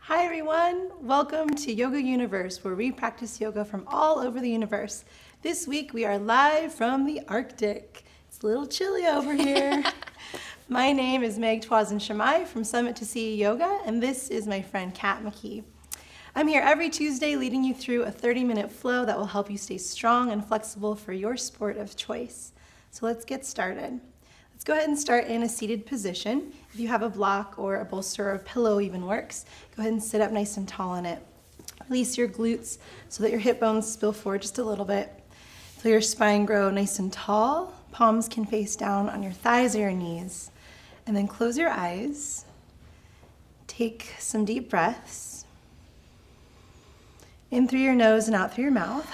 Hi everyone, welcome to Yoga Universe, where we practice yoga from all over the universe. This week we are live from the Arctic. It's a little chilly over here. My name is Meg Twazin Shamai from Summit to Sea Yoga, and this is my friend Kat McKee. I'm here every Tuesday leading you through a 30-minute flow that will help you stay strong and flexible for your sport of choice. So let's get started. Let's go ahead and start in a seated position. If you have a block or a bolster or a pillow even works, go ahead and sit up nice and tall in it. Release your glutes so that your hip bones spill forward just a little bit. Feel your spine grow nice and tall. Palms can face down on your thighs or your knees. And then close your eyes. Take some deep breaths. In through your nose and out through your mouth.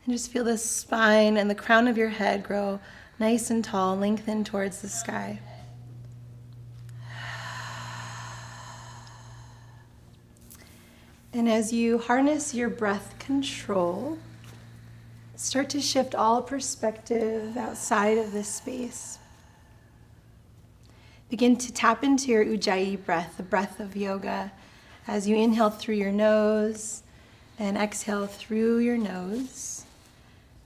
And just feel the spine and the crown of your head grow nice and tall, lengthen towards the sky. And as you harness your breath control, start to shift all perspective outside of this space. Begin to tap into your Ujjayi breath, the breath of yoga, as you inhale through your nose and exhale through your nose,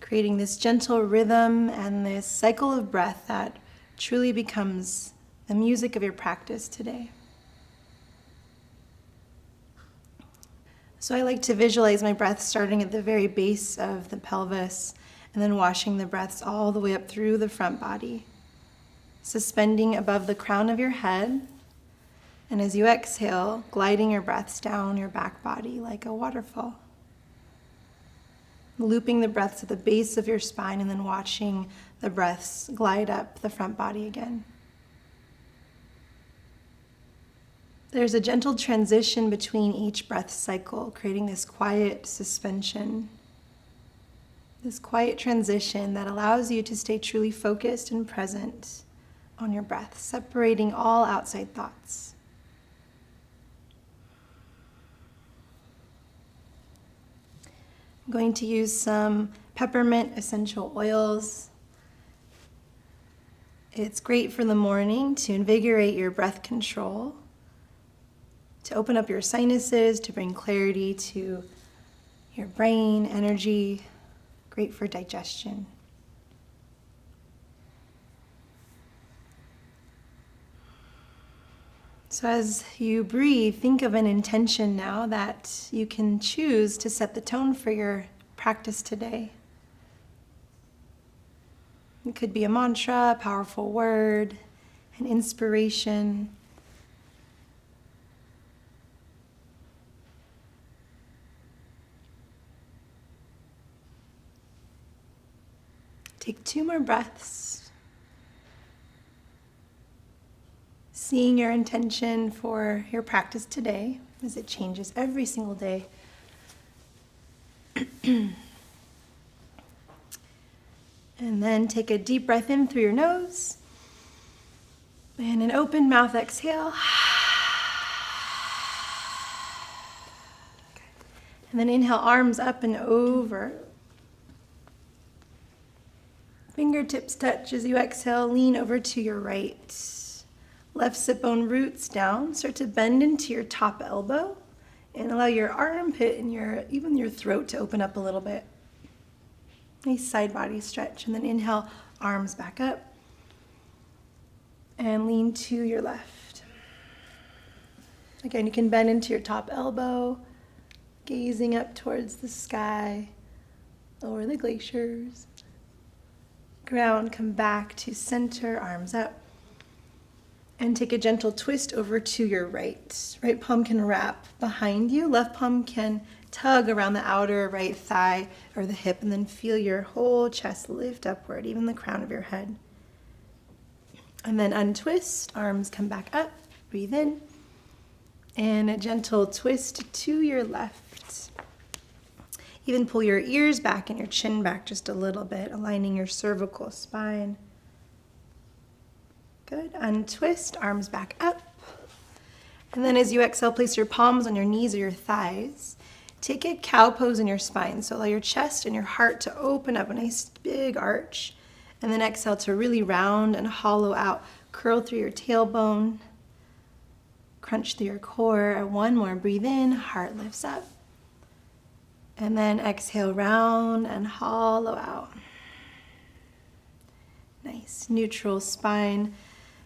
creating this gentle rhythm and this cycle of breath that truly becomes the music of your practice today. So I like to visualize my breath starting at the very base of the pelvis and then washing the breaths all the way up through the front body, suspending above the crown of your head, and as you exhale, gliding your breaths down your back body like a waterfall. Looping the breaths at the base of your spine and then watching the breaths glide up the front body again. There's a gentle transition between each breath cycle, creating this quiet suspension, this quiet transition that allows you to stay truly focused and present on your breath, separating all outside thoughts. I'm going to use some peppermint essential oils. It's great for the morning to invigorate your breath control, to open up your sinuses, to bring clarity to your brain, energy, great for digestion. So as you breathe, think of an intention now that you can choose to set the tone for your practice today. It could be a mantra, a powerful word, an inspiration. Take 2 more breaths. Seeing your intention for your practice today as it changes every single day. And then take a deep breath in through your nose and an open mouth exhale. And then inhale, arms up and over. Fingertips touch as you exhale, lean over to your right. Left sit bone roots down, start to bend into your top elbow and allow your armpit and even your throat to open up a little bit. Nice side body stretch, and then inhale, arms back up and lean to your left. Again, you can bend into your top elbow, gazing up towards the sky or the glaciers. Ground, come back to center, arms up. And take a gentle twist over to your right. Right palm can wrap behind you. Left palm can tug around the outer right thigh or the hip, and then feel your whole chest lift upward, even the crown of your head. And then untwist, arms come back up, breathe in. And a gentle twist to your left. Even pull your ears back and your chin back just a little bit, aligning your cervical spine. Good. Untwist, arms back up. And then as you exhale, place your palms on your knees or your thighs. Take a cow pose in your spine. So allow your chest and your heart to open up, a nice big arch. And then exhale to really round and hollow out. Curl through your tailbone. Crunch through your core. One more. Breathe in, heart lifts up. And then exhale, round and hollow out. Nice, neutral spine.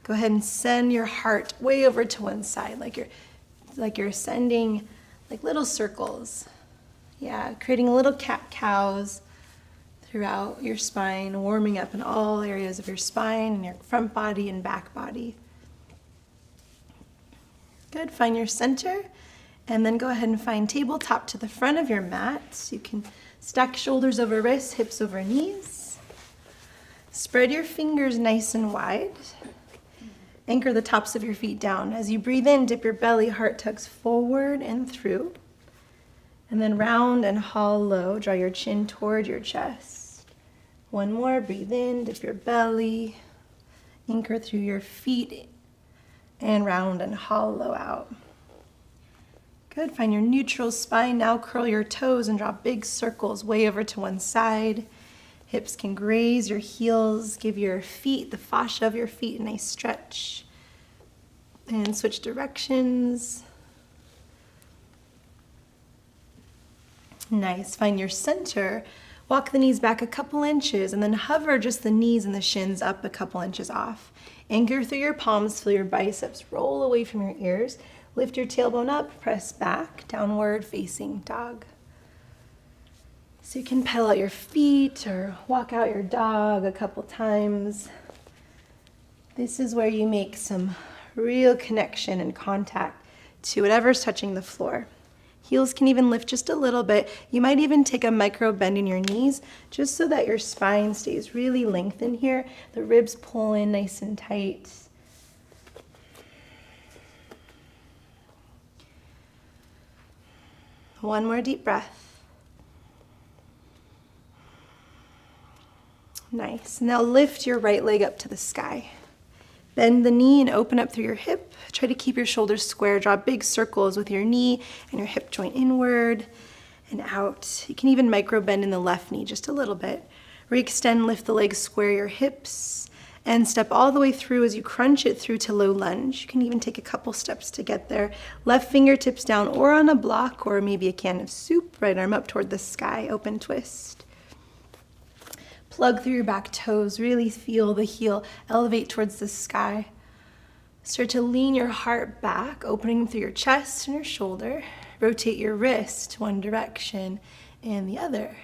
Go ahead and send your heart way over to one side, like you're sending like little circles. Yeah, creating little cat-cows throughout your spine, warming up in all areas of your spine and your front body and back body. Good, find your center, and then go ahead and find tabletop to the front of your mat. You can stack shoulders over wrists, hips over knees. Spread your fingers nice and wide. Anchor the tops of your feet down. As you breathe in, dip your belly, heart tucks forward and through. And then round and hollow, draw your chin toward your chest. One more, breathe in, dip your belly, anchor through your feet, and round and hollow out. Good, find your neutral spine. Now curl your toes and draw big circles way over to one side. Hips can graze your heels. Give your feet, the fascia of your feet, a nice stretch. And switch directions. Nice. Find your center. Walk the knees back a couple inches and then hover just the knees and the shins up a couple inches off. Anchor through your palms, feel your biceps roll away from your ears. Lift your tailbone up, press back, downward facing dog. So you can pedal out your feet or walk out your dog a couple times. This is where you make some real connection and contact to whatever's touching the floor. Heels can even lift just a little bit. You might even take a micro bend in your knees just so that your spine stays really lengthened here. The ribs pull in nice and tight. One more deep breath. Nice. Now lift your right leg up to the sky. Bend the knee and open up through your hip. Try to keep your shoulders square. Draw big circles with your knee and your hip joint inward and out. You can even micro bend in the left knee just a little bit. Re-extend, lift the legs, square your hips, and step all the way through as you crunch it through to low lunge. You can even take a couple steps to get there. Left fingertips down or on a block or maybe a can of soup. Right arm up toward the sky, open twist. Plug through your back toes, really feel the heel elevate towards the sky. Start to lean your heart back, opening through your chest and your shoulder. Rotate your wrist one direction and the other.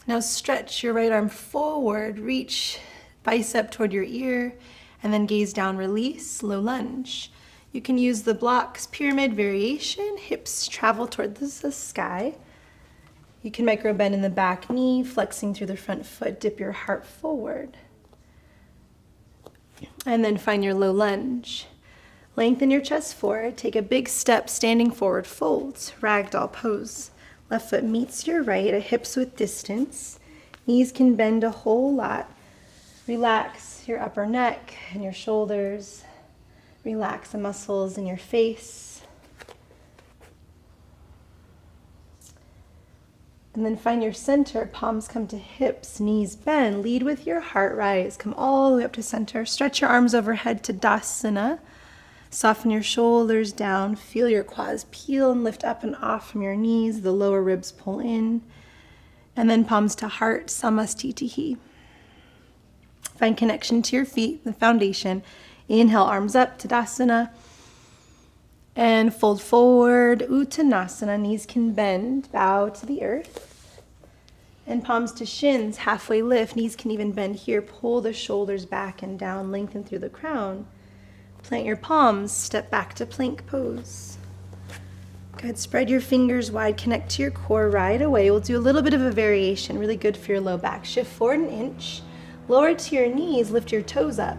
Now stretch your right arm forward, reach bicep toward your ear, and then gaze down, release, low lunge. You can use the blocks pyramid variation, hips travel toward the sky. You can micro bend in the back knee, flexing through the front foot, dip your heart forward. And then find your low lunge. Lengthen your chest forward, take a big step, standing forward, folds, ragdoll pose. Left foot meets your right, a hips width distance. Knees can bend a whole lot. Relax your upper neck and your shoulders. Relax the muscles in your face. And then find your center, palms come to hips, knees bend, lead with your heart, rise, come all the way up to center. Stretch your arms overhead to Dasana. Soften your shoulders down, feel your quads peel and lift up and off from your knees, the lower ribs pull in. And then palms to heart, Samastitihi. Find connection to your feet, the foundation. Inhale, arms up, Tadasana. And fold forward, Uttanasana. Knees can bend, bow to the earth. And palms to shins, halfway lift. Knees can even bend here. Pull the shoulders back and down, lengthen through the crown. Plant your palms, step back to plank pose. Good, spread your fingers wide, connect to your core right away. We'll do a little bit of a variation, really good for your low back. Shift forward an inch, lower to your knees, lift your toes up.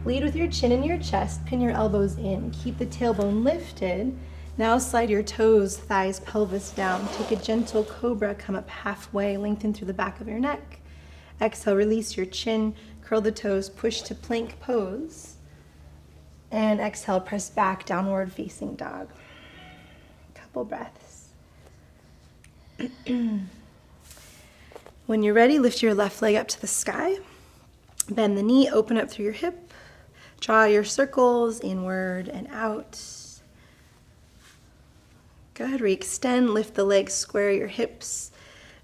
Lead with your chin in your chest, pin your elbows in. Keep the tailbone lifted. Now slide your toes, thighs, pelvis down. Take a gentle cobra, come up halfway, lengthen through the back of your neck. Exhale, release your chin, curl the toes, push to plank pose. And exhale, press back, downward facing dog. Couple breaths. When you're ready, lift your left leg up to the sky. Bend the knee, open up through your hip. Draw your circles inward and out. Good. Re-extend, lift the legs, square your hips.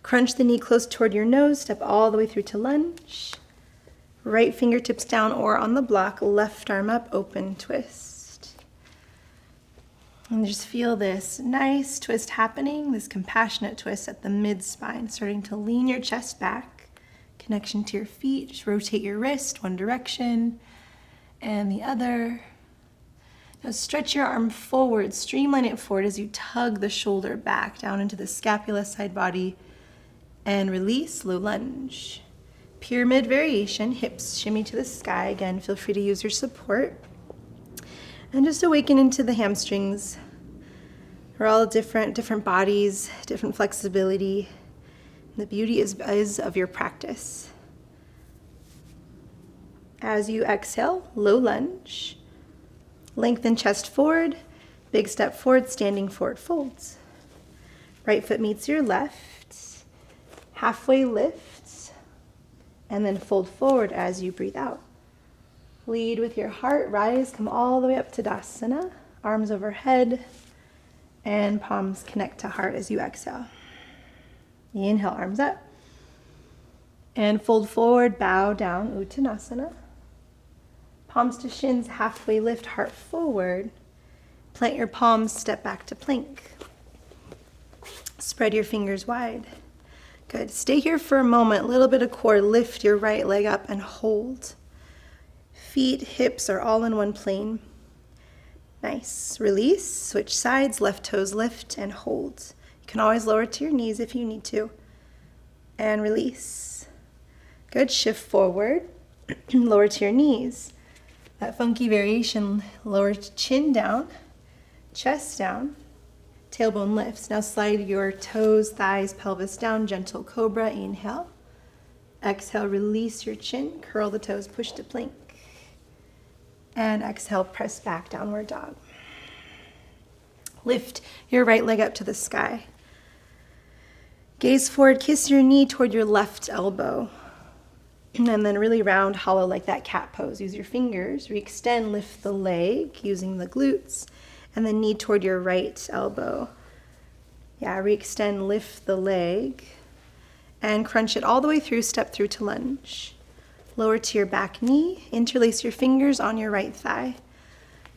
Crunch the knee close toward your nose, step all the way through to lunge. Right fingertips down or on the block, left arm up, open twist. And just feel this nice twist happening, this compassionate twist at the mid-spine, starting to lean your chest back. Connection to your feet, just rotate your wrist one direction and the other. Now stretch your arm forward, streamline it forward as you tug the shoulder back down into the scapula, side body, and release, low lunge. Pyramid variation, hips shimmy to the sky. Again, feel free to use your support. And just awaken into the hamstrings. We're all different bodies, different flexibility. The beauty is of your practice. As you exhale, low lunge. Lengthen chest forward, big step forward, standing forward folds. Right foot meets your left, halfway lift, and then fold forward as you breathe out. Lead with your heart, rise, come all the way up to Tadasana, arms overhead, and palms connect to heart as you exhale. Inhale, arms up, and fold forward, bow down, Uttanasana. Palms to shins, halfway lift, heart forward. Plant your palms, step back to plank. Spread your fingers wide. Good. Stay here for a moment, a little bit of core. Lift your right leg up and hold. Feet, hips are all in one plane. Nice. Release, switch sides, left toes lift and hold. You can always lower to your knees if you need to. And release. Good. Shift forward, lower to your knees. That funky variation, lower chin down, chest down, tailbone lifts. Now slide your toes, thighs, pelvis down, gentle cobra, inhale. Exhale, release your chin, curl the toes, push to plank. And exhale, press back, downward dog. Lift your right leg up to the sky. Gaze forward, kiss your knee toward your left elbow. And then really round, hollow like that cat pose. Use your fingers, re-extend, lift the leg using the glutes, and then knee toward your right elbow. Yeah, re-extend, lift the leg, and crunch it all the way through, step through to lunge. Lower to your back knee, interlace your fingers on your right thigh.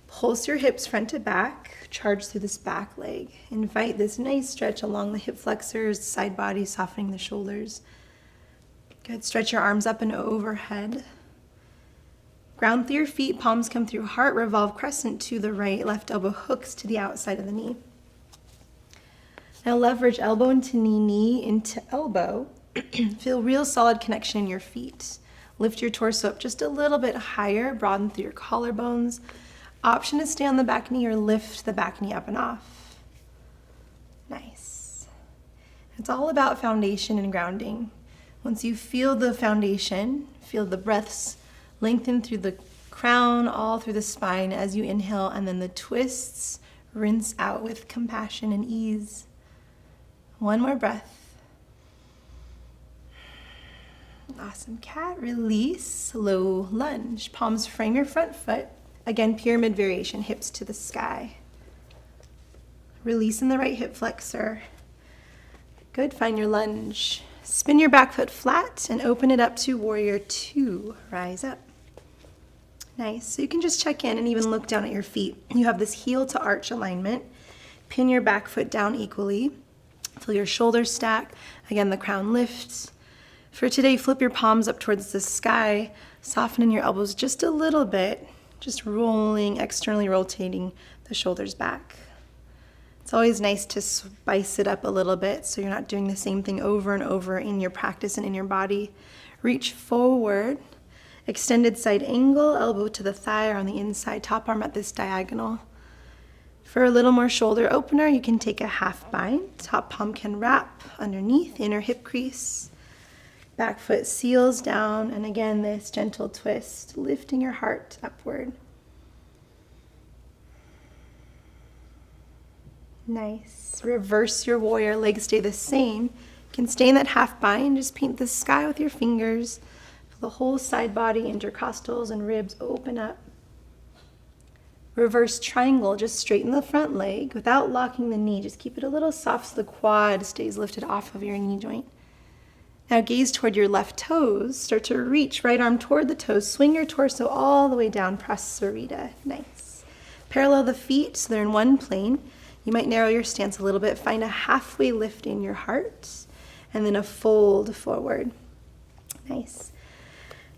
Pulse your hips front to back, charge through this back leg. Invite this nice stretch along the hip flexors, side body, softening the shoulders. Good. Stretch your arms up and overhead. Ground through your feet, palms come through heart, revolve crescent to the right, left elbow hooks to the outside of the knee. Now leverage elbow into knee, knee into elbow. Feel real solid connection in your feet. Lift your torso up just a little bit higher, broaden through your collarbones. Option to stay on the back knee or lift the back knee up and off. Nice. It's all about foundation and grounding. Once you feel the foundation, feel the breaths lengthen through the crown, all through the spine as you inhale, and then the twists rinse out with compassion and ease. One more breath. Awesome. Cat, release, low lunge. Palms frame your front foot. Again, pyramid variation, hips to the sky. Release in the right hip flexor. Good, find your lunge. Spin your back foot flat and open it up to warrior two. Rise up. Nice. So you can just check in and even look down at your feet. You have this heel to arch alignment. Pin your back foot down equally. Feel your shoulders stack. Again, the crown lifts. For today, flip your palms up towards the sky. Soften in your elbows just a little bit. Just rolling, externally rotating the shoulders back. It's always nice to spice it up a little bit so you're not doing the same thing over and over in your practice and in your body. Reach forward, extended side angle, elbow to the thigh or on the inside, top arm at this diagonal. For a little more shoulder opener, you can take a half bind. Top palm can wrap underneath, inner hip crease. Back foot seals down, and again, this gentle twist, lifting your heart upward. Nice. Reverse your warrior, legs stay the same. You can stay in that half bind, just paint the sky with your fingers. Feel the whole side body, intercostals and ribs open up. Reverse triangle, just straighten the front leg without locking the knee. Just keep it a little soft so the quad stays lifted off of your knee joint. Now gaze toward your left toes. Start to reach right arm toward the toes. Swing your torso all the way down, Prasarita. Nice. Parallel the feet so they're in one plane. You might narrow your stance a little bit. Find a halfway lift in your heart and then a fold forward. Nice.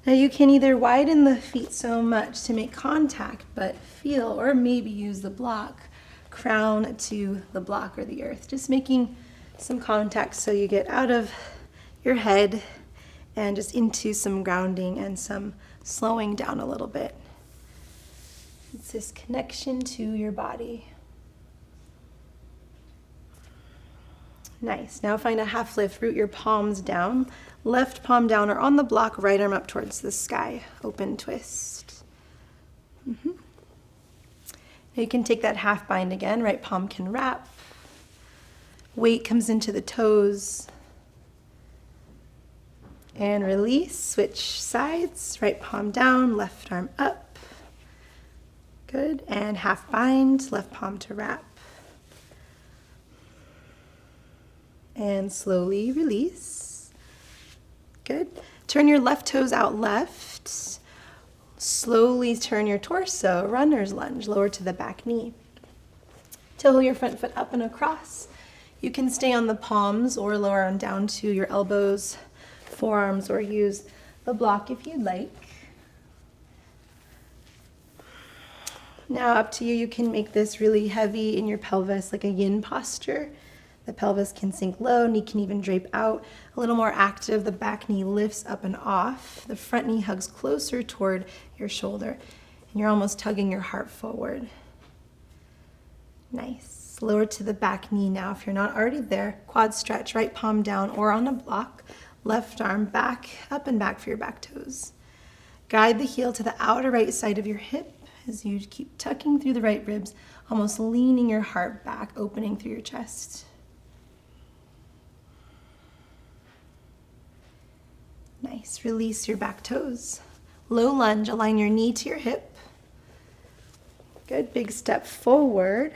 Now you can either widen the feet so much to make contact, but feel, or maybe use the block, crown to the block or the earth. Just making some contact so you get out of your head and just into some grounding and some slowing down a little bit. It's this connection to your body. Nice. Now find a half lift. Root your palms down. Left palm down or on the block, right arm up towards the sky. Open twist. Now you can take that half bind again. Right palm can wrap. Weight comes into the toes. And release. Switch sides. Right palm down, left arm up. Good. And half bind, left palm to wrap. And slowly release. Good. Turn your left toes out left. Slowly turn your torso, runner's lunge, lower to the back knee. Toe your front foot up and across. You can stay on the palms or lower on down to your elbows, forearms, or use the block if you'd like. Now up to you. You can make this really heavy in your pelvis, like a yin posture. The pelvis can sink low, knee can even drape out. A little more active, the back knee lifts up and off. The front knee hugs closer toward your shoulder, and you're almost tugging your heart forward. Nice. Lower to the back knee now. If you're not already there, quad stretch, right palm down or on a block. Left arm back, up and back for your back toes. Guide the heel to the outer right side of your hip as you keep tucking through the right ribs, almost leaning your heart back, opening through your chest. Nice. Release your back toes. Low lunge, align your knee to your hip. Good. Big step forward.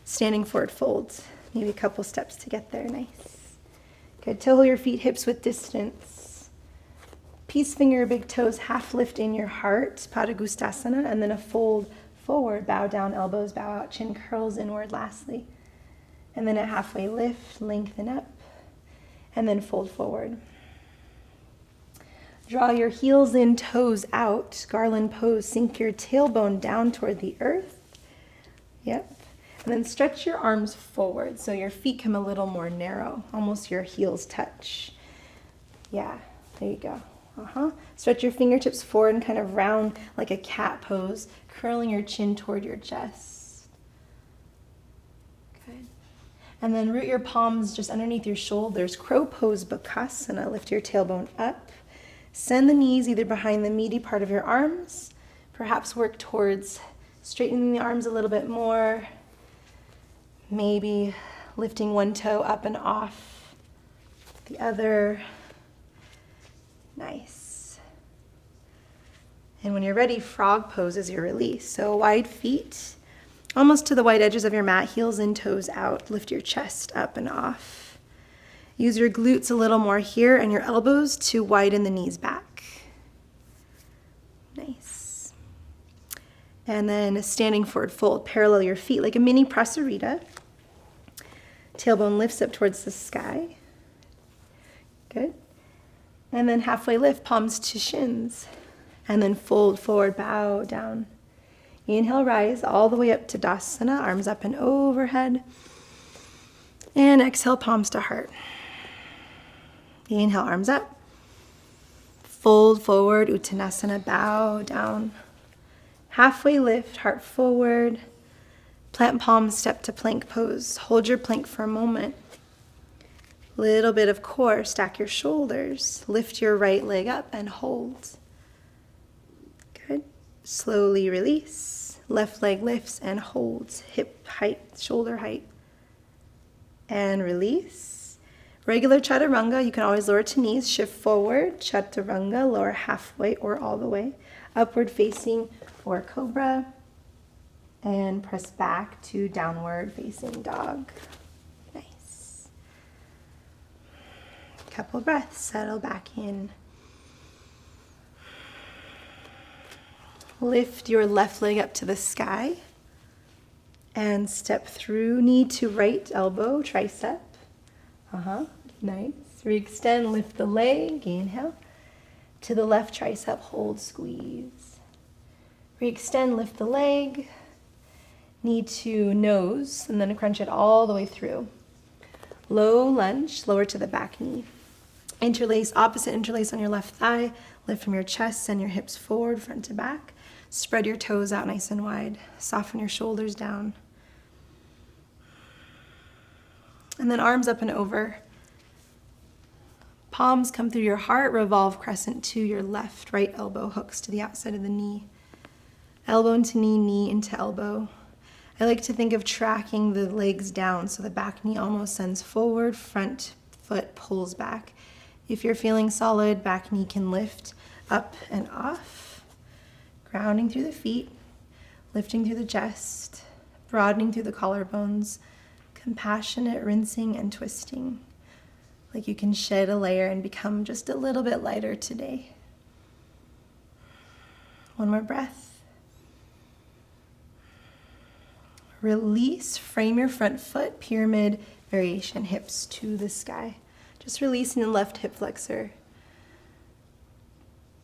Standing forward fold. Maybe a couple steps to get there. Nice. Good. Toe your feet hips width distance. Peace finger, big toes, half lift in your heart, Padagustasana, and then a fold forward, bow down, elbows bow out, chin curls inward lastly. And then a halfway lift, lengthen up, and then fold forward. Draw your heels in, toes out, garland pose. Sink your tailbone down toward the earth. Yep. And then stretch your arms forward so your feet come a little more narrow, almost your heels touch. Yeah, there you go. Stretch your fingertips forward and kind of round like a cat pose, curling your chin toward your chest. Good. And then root your palms just underneath your shoulders. Crow pose, Bakasana. Lift your tailbone up. Send the knees either behind the meaty part of your arms. Perhaps work towards straightening the arms a little bit more. Maybe lifting one toe up and off the other. Nice. And when you're ready, frog pose is your release. So wide feet, almost to the wide edges of your mat, heels in, toes out. Lift your chest up and off. Use your glutes a little more here and your elbows to widen the knees back. Nice. And then standing forward fold, parallel your feet like a mini prasarita. Tailbone lifts up towards the sky. Good. And then halfway lift, palms to shins. And then fold forward, bow down. Inhale, rise all the way up to Dasana, arms up and overhead. And exhale, palms to heart. Inhale, arms up. Fold forward, Uttanasana, bow down. Halfway lift, heart forward. Plant palms, step to plank pose. Hold your plank for a moment. Little bit of core, stack your shoulders. Lift your right leg up and hold. Good. Slowly release. Left leg lifts and holds. Hip height, shoulder height. And release. Regular chaturanga, you can always lower to knees. Shift forward, chaturanga, lower halfway or all the way. Upward facing or cobra. And press back to downward facing dog. Nice. Couple breaths, settle back in. Lift your left leg up to the sky and step through knee to right elbow, tricep. Nice. Re-extend, lift the leg, inhale. To the left tricep, hold, squeeze. Re-extend, lift the leg, knee to nose, and then crunch it all the way through. Low lunge, lower to the back knee. Interlace, opposite interlace on your left thigh. Lift from your chest, send your hips forward, front to back. Spread your toes out nice and wide. Soften your shoulders down. And then arms up and over. Palms come through your heart, revolve crescent to your left, right elbow hooks to the outside of the knee. Elbow into knee, knee into elbow. I like to think of tracking the legs down so the back knee almost sends forward, front foot pulls back. If you're feeling solid, back knee can lift up and off. Grounding through the feet, lifting through the chest, broadening through the collarbones, compassionate rinsing and twisting. Like you can shed a layer and become just a little bit lighter today. One more breath. Release, frame your front foot, pyramid variation, hips to the sky. Just releasing the left hip flexor.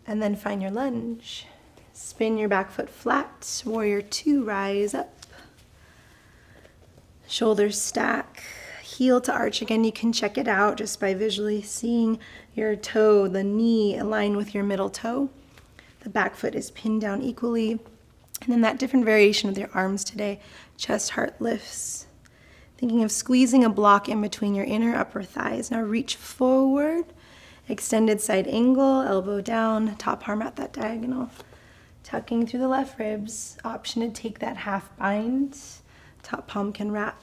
And then find your lunge. Spin your back foot flat, warrior two, rise up. Shoulders stack, heel to arch. Again, you can check it out just by visually seeing your toe, the knee align with your middle toe. The back foot is pinned down equally. And then that different variation with your arms today. Chest, heart lifts. Thinking of squeezing a block in between your inner upper thighs. Now reach forward, extended side angle, elbow down, top arm at that diagonal. Tucking through the left ribs. Option to take that half bind. Top palm can wrap.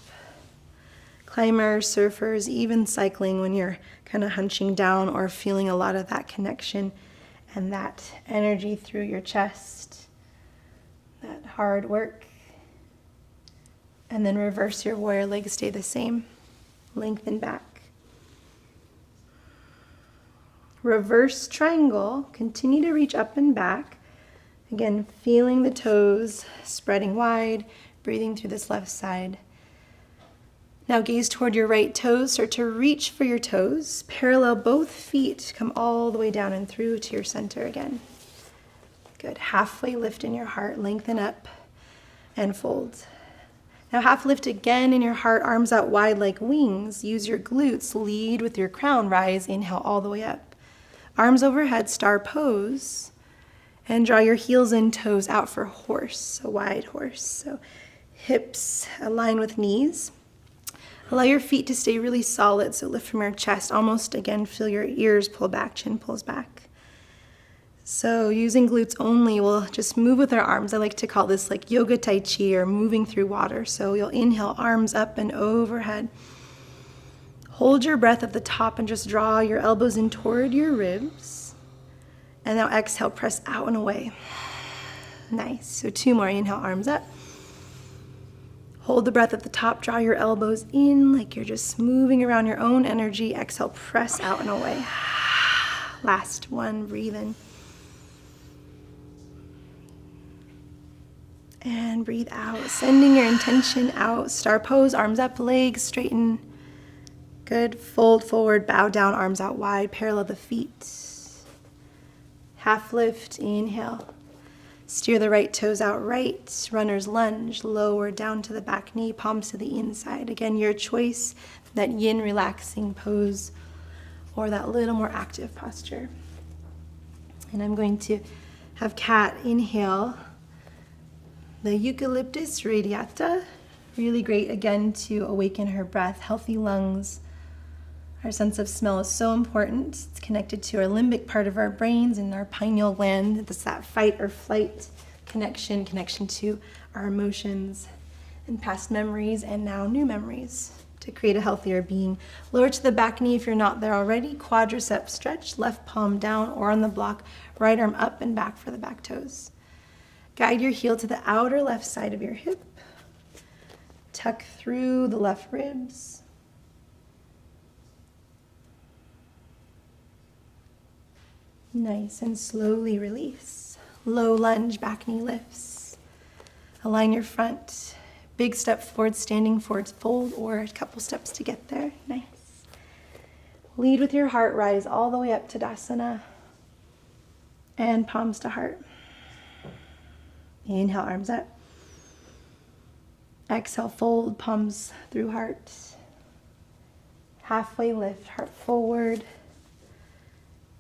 Climbers, surfers, even cycling when you're kind of hunching down or feeling a lot of that connection and that energy through your chest. That hard work. And then reverse your warrior legs, stay the same. Lengthen back. Reverse triangle, continue to reach up and back. Again, feeling the toes, spreading wide, breathing through this left side. Now gaze toward your right toes, start to reach for your toes. Parallel both feet, come all the way down and through to your center again. Good, halfway lift in your heart, lengthen up and fold. Now half lift again in your heart, arms out wide like wings. Use your glutes, lead with your crown, rise, inhale all the way up. Arms overhead, star pose. And draw your heels and toes out for horse, a wide horse. So hips align with knees. Allow your feet to stay really solid, so lift from your chest. Almost, again, feel your ears pull back, chin pulls back. So using glutes only, we'll just move with our arms. I like to call this like yoga tai chi or moving through water. So you'll inhale, arms up and overhead. Hold your breath at the top and just draw your elbows in toward your ribs. And now exhale, press out and away. Nice. So two more. Inhale, arms up. Hold the breath at the top. Draw your elbows in like you're just moving around your own energy. Exhale, press out and away. Last one. Breathe in. And breathe out. Sending your intention out. Star pose. Arms up, legs straighten. Good. Fold forward. Bow down. Arms out wide. Parallel the feet. Half lift, inhale. Steer the right toes out right. Runner's lunge, lower down to the back knee, palms to the inside. Again, your choice, that yin relaxing pose or that little more active posture. And I'm going to have Kat inhale the eucalyptus radiata. Really great, again, to awaken her breath, healthy lungs. Our sense of smell is so important. It's connected to our limbic part of our brains and our pineal gland. It's that fight or flight connection to our emotions and past memories and now new memories to create a healthier being. Lower to the back knee if you're not there already. Quadricep stretch, left palm down or on the block, right arm up and back for the back toes. Guide your heel to the outer left side of your hip. Tuck through the left ribs. Nice, and slowly release. Low lunge, back knee lifts. Align your front. Big step forward, standing forward fold, or a couple steps to get there. Nice. Lead with your heart, rise all the way up to Tadasana. And palms to heart. Inhale, arms up. Exhale, fold, palms through heart. Halfway lift, heart forward.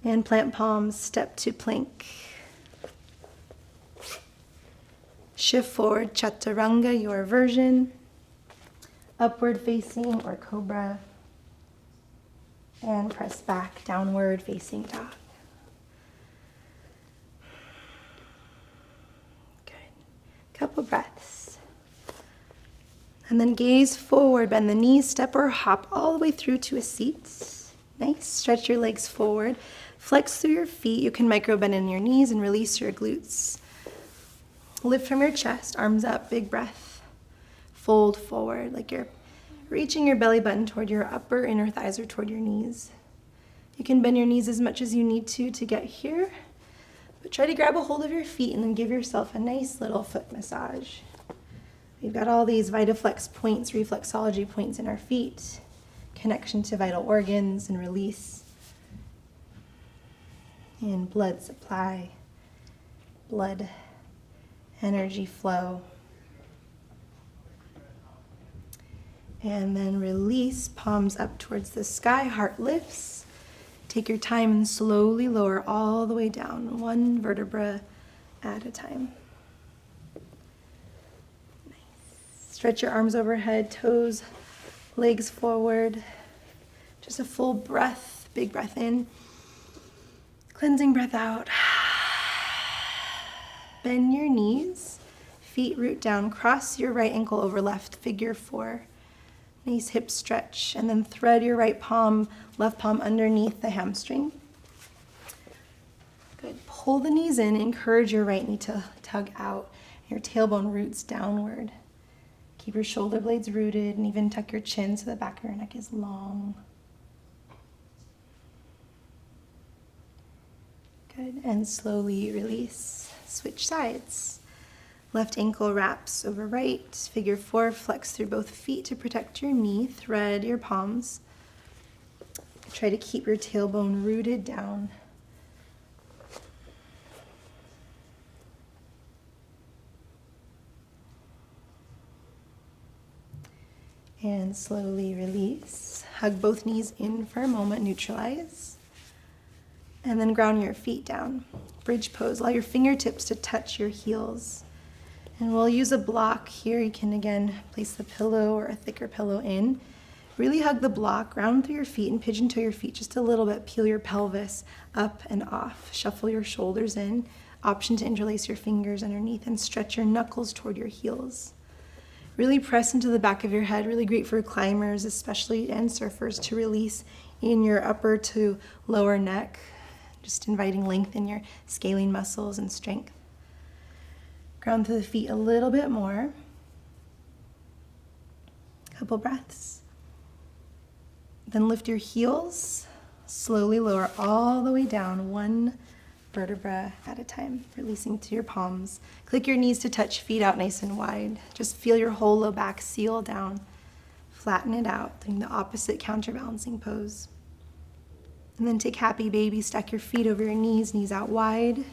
And plant palms, step to plank. Shift forward, chaturanga, your version. Upward facing or cobra. And press back, downward facing dog. Good. Couple breaths. And then gaze forward, bend the knees, step or hop all the way through to a seat. Nice. Stretch your legs forward. Flex through your feet. You can micro bend in your knees and release your glutes. Lift from your chest, arms up, big breath. Fold forward like you're reaching your belly button toward your upper inner thighs or toward your knees. You can bend your knees as much as you need to get here, but try to grab a hold of your feet and then give yourself a nice little foot massage. We've got all these VitaFlex points, reflexology points in our feet, connection to vital organs and release, and blood supply, blood energy flow. And then release, palms up towards the sky, heart lifts. Take your time and slowly lower all the way down, one vertebra at a time. Nice. Stretch your arms overhead, toes, legs forward. Just a full breath, big breath in. Cleansing breath out. Bend your knees, feet root down, cross your right ankle over left, figure four. Nice hip stretch, and then thread your right palm, left palm underneath the hamstring. Good. Pull the knees in, encourage your right knee to tug out. Your tailbone roots downward. Keep your shoulder blades rooted and even tuck your chin so the back of your neck is long. Good. And slowly release. Switch sides. Left ankle wraps over right. Figure four, flex through both feet to protect your knee. Thread your palms. Try to keep your tailbone rooted down. And slowly release. Hug both knees in for a moment, neutralize. And then ground your feet down. Bridge pose. Allow your fingertips to touch your heels. And we'll use a block here. You can again place the pillow or a thicker pillow in. Really hug the block, ground through your feet and pigeon toe your feet just a little bit. Peel your pelvis up and off. Shuffle your shoulders in. Option to interlace your fingers underneath and stretch your knuckles toward your heels. Really press into the back of your head. Really great for climbers, especially, and surfers, to release in your upper to lower neck. Just inviting length in your scaling muscles and strength. Ground through the feet a little bit more. Couple breaths. Then lift your heels. Slowly lower all the way down, one vertebra at a time, releasing to your palms. Click your knees to touch, feet out nice and wide. Just feel your whole low back seal down. Flatten it out, doing the opposite counterbalancing pose. And then take happy baby, stack your feet over your knees, knees out wide.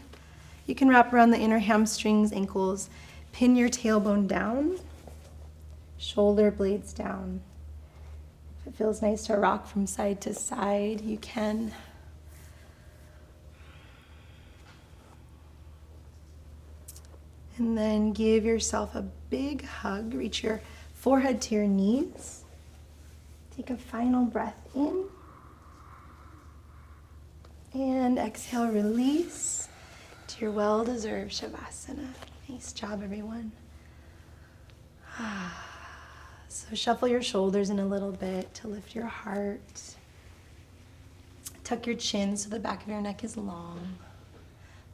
You can wrap around the inner hamstrings, ankles, pin your tailbone down, shoulder blades down. If it feels nice to rock from side to side, you can. And then give yourself a big hug. Reach your forehead to your knees. Take a final breath in. And exhale, release to your well-deserved Shavasana. Nice job, everyone. So shuffle your shoulders in a little bit to lift your heart. Tuck your chin so the back of your neck is long.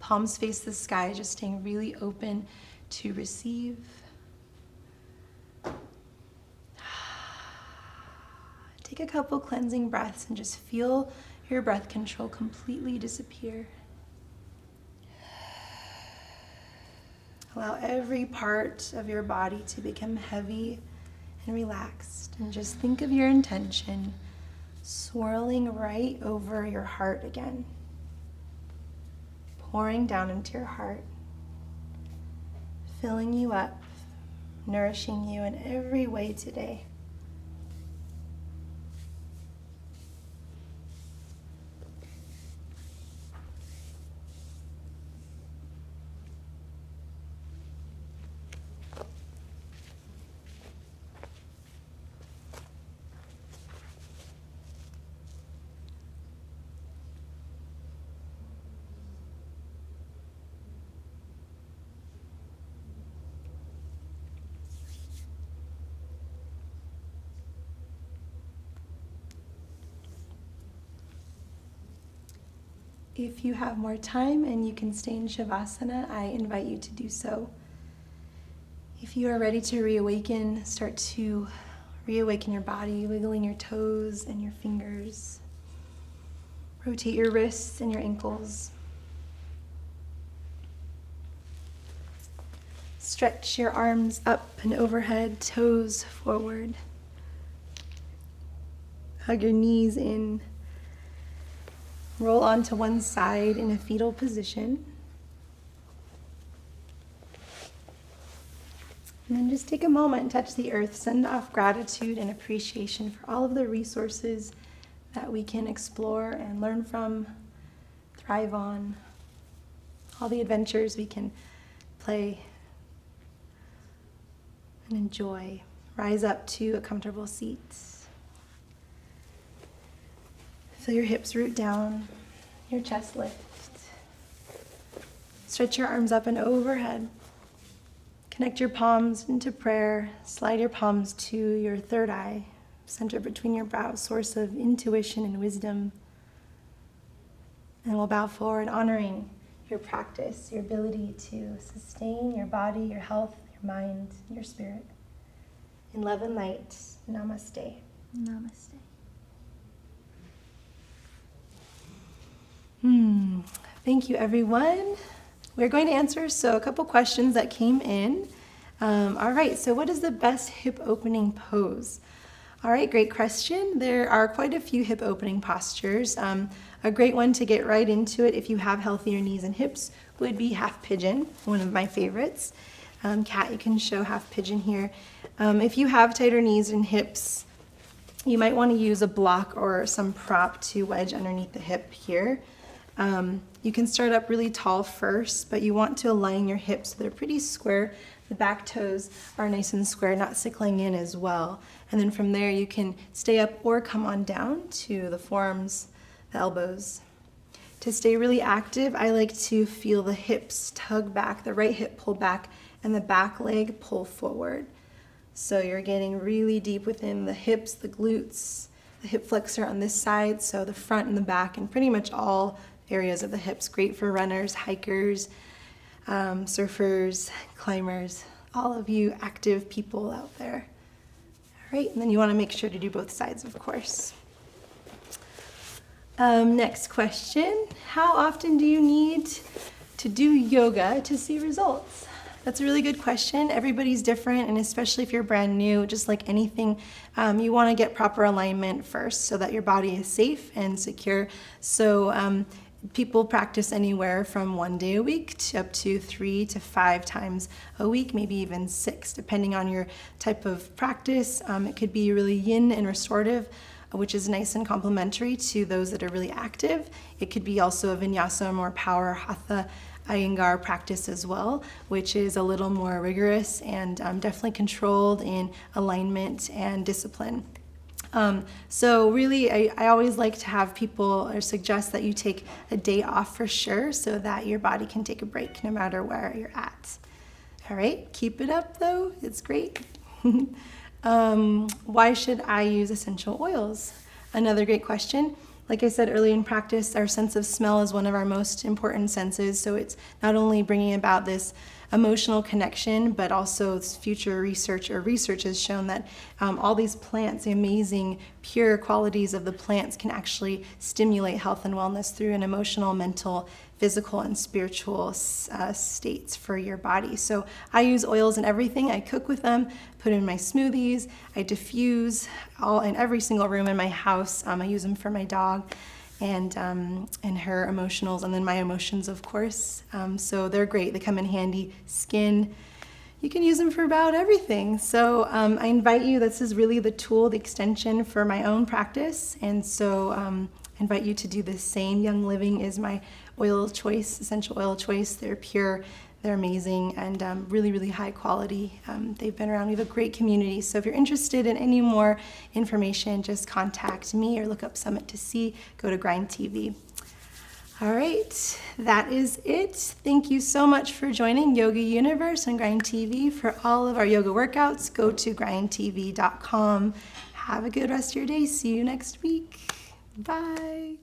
Palms face the sky, just staying really open to receive. Take a couple cleansing breaths and just feel your breath control completely disappear. Allow every part of your body to become heavy and relaxed. And just think of your intention swirling right over your heart again. Pouring down into your heart. Filling you up, nourishing you in every way today. If you have more time and you can stay in Shavasana, I invite you to do so. If you are ready to reawaken, start to reawaken your body, wiggling your toes and your fingers. Rotate your wrists and your ankles. Stretch your arms up and overhead, toes forward. Hug your knees in. Roll onto one side in a fetal position. And then just take a moment and touch the earth. Send off gratitude and appreciation for all of the resources that we can explore and learn from, thrive on, all the adventures we can play and enjoy. Rise up to a comfortable seat. Feel your hips root down, your chest lift. Stretch your arms up and overhead. Connect your palms into prayer. Slide your palms to your third eye, center between your brows, source of intuition and wisdom. And we'll bow forward, honoring your practice, your ability to sustain your body, your health, your mind, your spirit. In love and light, namaste. Namaste. Thank you, everyone. We're going to answer a couple questions that came in. All right, so what is the best hip opening pose? All right, great question. There are quite a few hip opening postures. A great one to get right into it if you have healthier knees and hips would be half pigeon, one of my favorites. Kat, you can show half pigeon here. If you have tighter knees and hips, you might want to use a block or some prop to wedge underneath the hip here. You can start up really tall first, but you want to align your hips so they're pretty square. The back toes are nice and square, not sickling in as well. And then from there you can stay up or come on down to the forearms, the elbows. To stay really active, I like to feel the hips tug back, the right hip pull back, and the back leg pull forward. So you're getting really deep within the hips, the glutes, the hip flexor on this side, so the front and the back, and pretty much all areas of the hips. Great for runners, hikers, surfers, climbers, all of you active people out there. All right, and then you want to make sure to do both sides, of course. Next question, how often do you need to do yoga to see results? That's a really good question. Everybody's different, and especially if you're brand new, just like anything, you want to get proper alignment first so that your body is safe and secure. So people practice anywhere from 1 day a week to up to 3 to 5 times a week, maybe even 6, depending on your type of practice. It could be really yin and restorative, which is nice and complementary to those that are really active. It could be also a vinyasa, or more power, hatha, Iyengar practice as well, which is a little more rigorous and definitely controlled in alignment and discipline. So really, I always like to have people or suggest that you take a day off for sure so that your body can take a break no matter where you're at. All right, keep it up though, it's great. Why should I use essential oils? Another great question. Like I said earlier in practice, our sense of smell is one of our most important senses. So it's not only bringing about this emotional connection, but also future research has shown that all these plants, the amazing pure qualities of the plants, can actually stimulate health and wellness through an emotional, mental, physical, and spiritual states for your body. So I use oils in everything. I cook with them, put in my smoothies, I diffuse all in every single room in my house. I use them for my dog and her emotionals, and then my emotions, of course. So they're great. They come in handy. Skin, you can use them for about everything. So I invite you, this is really the tool, the extension for my own practice. And so I invite you to do the same. Young Living is my oil choice, essential oil choice. They're pure, they're amazing, and really, really high quality. They've been around. We have a great community. So if you're interested in any more information, just contact me or look up Summit to See. Go to Grind TV. All right, that is it. Thank you so much for joining Yoga Universe on Grind TV. For all of our yoga workouts, go to grindtv.com. Have a good rest of your day. See you next week. Bye.